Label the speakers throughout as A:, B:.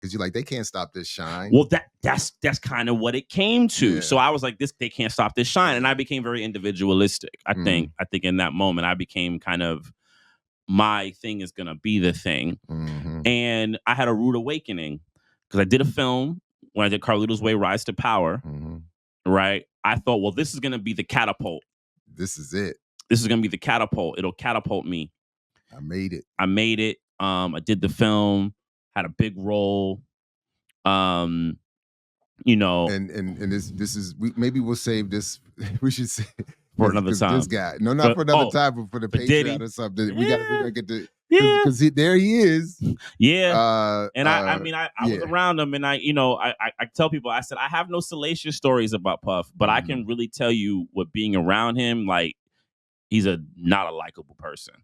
A: Because you're like, they can't stop this shine.
B: Well, that's kind of what it came to.
A: Yeah.
B: So I was like, they can't stop this shine. And I became very individualistic. I think in that moment, I became kind of, my thing is going to be the thing.
A: Mm-hmm.
B: And I had a rude awakening because I did a film when I did Carlito's Way, Rise to Power.
A: Mm-hmm.
B: Right. I thought, well, this is going to be the catapult.
A: This is it.
B: This is going to be the catapult. It'll catapult me.
A: I made it.
B: I did the film, had a big role. And
A: this is maybe we'll save this. We should say
B: for another time.
A: This guy, not for another time, but for the Patreon
B: Diddy.
A: or something. We gotta get the because there he is.
B: Yeah, and I was around him, and I tell people, I said I have no salacious stories about Puff, but I can really tell you what being around him, like he's not a likable person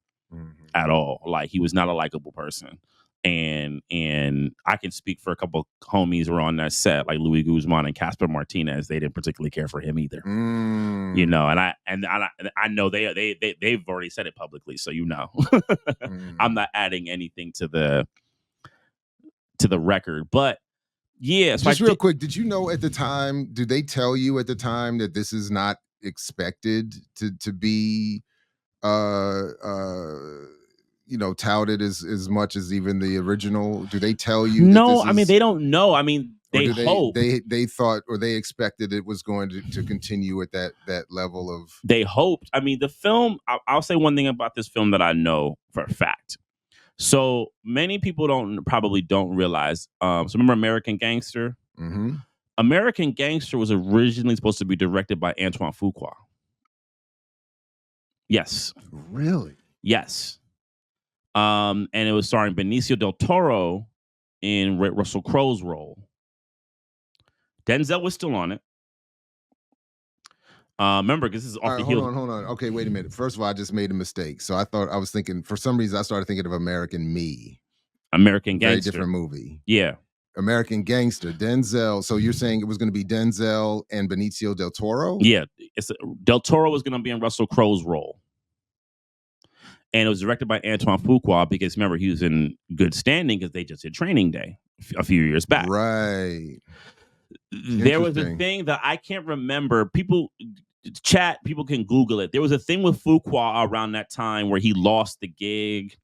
B: at all. Like he was not a likable person. And I can speak for a couple of homies who were on that set, like Louis Guzman and Casper Martinez. They didn't particularly care for him either, and I know they've already said it publicly, so I'm not adding anything to the record. But yeah, so
A: just real quick, did you know at the time? Did they tell you at the time that this is not expected to be touted as much as even the original? Do they tell you?
B: No, they don't know. They hope.
A: They thought, or they expected it was going to continue at that level of.
B: They hoped. The film. I'll say one thing about this film that I know for a fact. So many people probably don't realize. So remember American Gangster?
A: Mm-hmm.
B: American Gangster was originally supposed to be directed by Antoine Fuqua. Yes.
A: Really?
B: Yes. And it was starring Benicio del Toro in Russell Crowe's role. Denzel was still on it. Remember, because this is off the heels.
A: Hold on. Okay, wait a minute. First of all, I just made a mistake. So I was thinking, for some reason, I started thinking of American Me.
B: American Gangster.
A: Very different movie.
B: Yeah.
A: American Gangster. Denzel. So you're saying it was going to be Denzel and Benicio del Toro?
B: Yeah. Del Toro was going to be in Russell Crowe's role. And it was directed by Antoine Fuqua because, remember, he was in good standing because they just did Training Day a few years back.
A: Right.
B: There was a thing that I can't remember. People can Google it. There was a thing with Fuqua around that time where he lost the gig.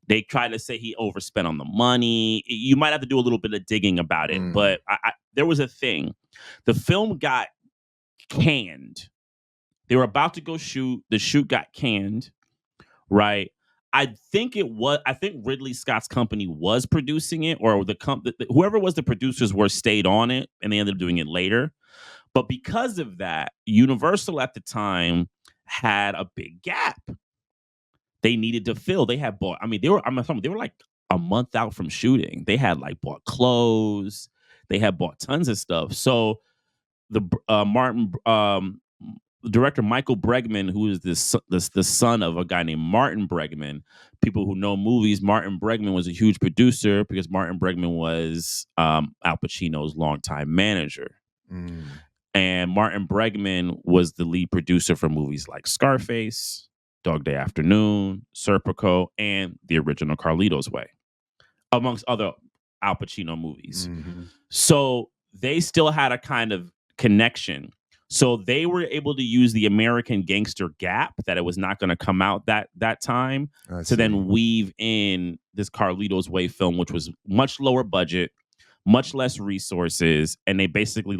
B: They tried to say he overspent on the money. You might have to do a little bit of digging about it. But there was a thing. The film got canned. They were about to go shoot. The shoot got canned. Right. I think Ridley Scott's company was producing it, or whoever was the producers stayed on it, and they ended up doing it later. But because of that, Universal at the time had a big gap. They needed to fill. They had bought. They were like a month out from shooting. They had bought clothes. They had bought tons of stuff. So the director Michael Bregman, who is the son of a guy named Martin Bregman. People who know movies, Martin Bregman was a huge producer because Martin Bregman was Al Pacino's longtime manager. And Martin Bregman was the lead producer for movies like Scarface, Dog Day Afternoon, Serpico, and the original Carlito's Way, amongst other Al Pacino movies. So they still had a kind of connection. So they were able to use the American Gangster gap that it was not going to come out that time to then weave in this Carlito's Way film, which was much lower budget, much less resources. And they basically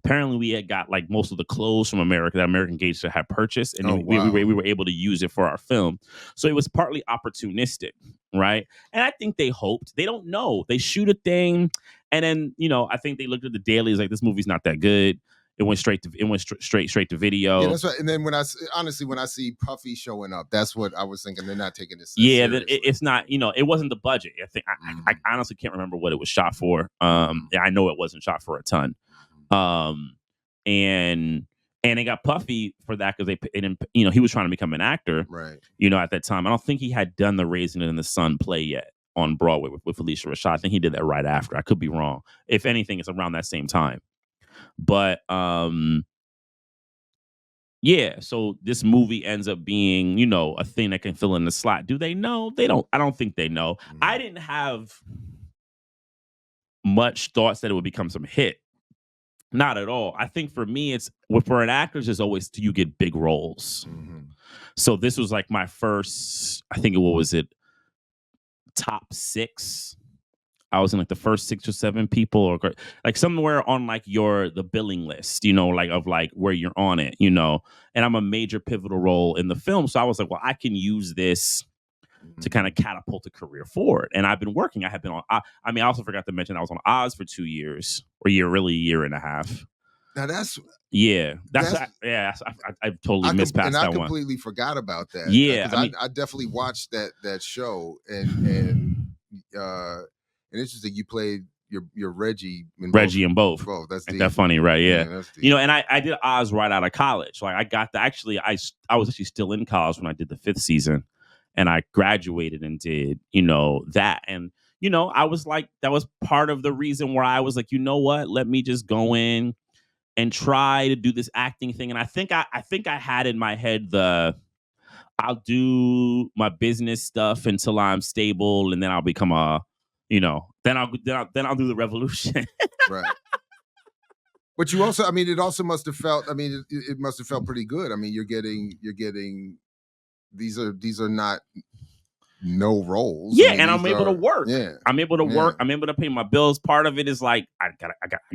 B: apparently we had got most of the clothes from America that American Gangster had purchased. And we were able to use it for our film. So it was partly opportunistic. Right. And I think they hoped. They don't know. They shoot a thing. And then, I think they looked at the dailies this movie's not that good. It went straight to video.
A: Yeah, that's right. And then when I see Puffy showing up, that's what I was thinking. They're not taking this.
B: Yeah, it's not. It wasn't the budget. I think I honestly can't remember what it was shot for. I know it wasn't shot for a ton. And they got Puffy for that because he was trying to become an actor.
A: Right.
B: At that time, I don't think he had done the Raisin in the Sun play yet on Broadway with Felicia Rashad. I think he did that right after. I could be wrong. If anything, it's around that same time. But so this movie ends up being, a thing that can fill in the slot. Do they know? They don't. I don't think they know. I didn't have much thoughts that it would become some hit. Not at all. I think for me, it's for an actor, it's always do you get big roles.
A: Mhm.
B: So this was like my first. I think what was it? Top 6. I was in like the first 6 or 7 people, or like somewhere on like the billing list, like of like where you're on it, and I'm a major pivotal role in the film. So I was like, well, I can use this to kind of catapult a career forward. And I've been working. I have been on, I mean, I also forgot to mention I was on Oz for 2 years, or a year and a half.
A: Now that's
B: Yeah. I totally missed past
A: I
B: that one.
A: completely forgot about that.
B: Yeah.
A: Because I definitely watched that show, and it's just that you played your Reggie in
B: Reggie in both.
A: That's
B: Ain't
A: deep.
B: that funny, right? Yeah.
A: That's deep.
B: And I did Oz right out of college. Like I got actually I was actually still in college when I did the 5th season, and I graduated and did, that. And I was like, that was part of the reason where I was like, you know what? Let me just go in and try to do this acting thing. And I think I had in my head I'll do my business stuff until I'm stable, and then I'll become then I'll do the revolution.
A: Right. But you also, I mean, it also must have felt. I mean, it must have felt pretty good. I mean, you're getting these are not no roles.
B: Yeah,
A: I mean,
B: and I'm able to work.
A: Yeah,
B: I'm able to work. I'm able to pay my bills. Part of it is like I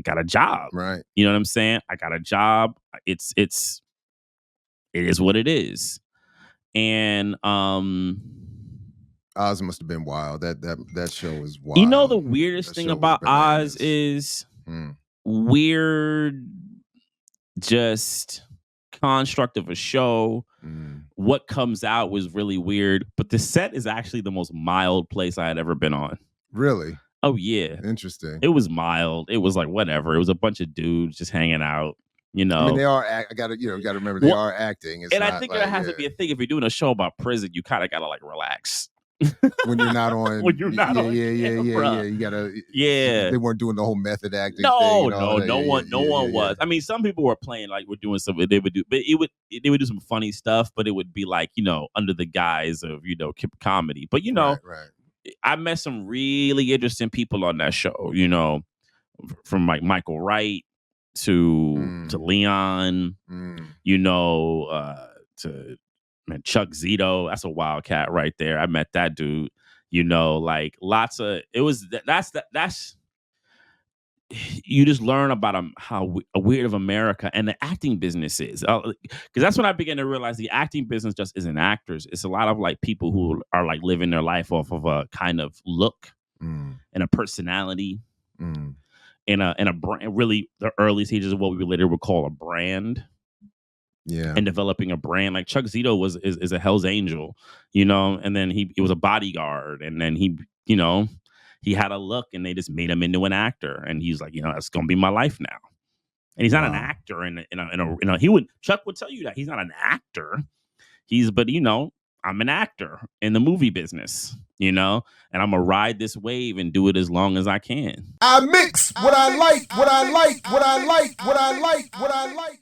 B: got a job.
A: Right.
B: You know what I'm saying? I got a job. It is what it is. And
A: Oz must have been wild. That show was wild.
B: The weirdest thing about Oz is weird, just construct of a show. What comes out was really weird, but the set is actually the most mild place I had ever been on.
A: Really?
B: Oh yeah.
A: Interesting.
B: It was mild. It was like whatever. It was a bunch of dudes just hanging out. I mean,
A: they are. I gotta remember they are acting.
B: It's I think there has to be a thing if you're doing a show about prison, you kind of gotta like relax.
A: When you're not on,
B: when you're not on,
A: yeah. You gotta,
B: yeah.
A: They weren't doing the whole method acting.
B: No,
A: thing,
B: no one was. I mean, some people were playing like we're doing something. They would do, but they would do some funny stuff, but it would be like under the guise of comedy. But
A: right.
B: I met some really interesting people on that show. From like Michael Wright to Leon, to Chuck Zito. That's a wildcat right there. I met that dude. Like lots of it was that's you just learn about how weird of America and the acting business is. Because that's when I began to realize the acting business just isn't actors. It's a lot of like people who are like living their life off of a kind of look and a personality. In a brand, really the early stages of what we later would call a brand.
A: Yeah.
B: And developing a brand. Like Chuck Zito is a Hell's Angel, and then he was a bodyguard, and then he had a look, and they just made him into an actor, and he's like, that's gonna be my life now. And he's not an actor Chuck would tell you that he's not an actor. I'm an actor in the movie business, and I'm gonna ride this wave and do it as long as I can.
A: I mix what I like, what I like, what I like, what I like, what I like.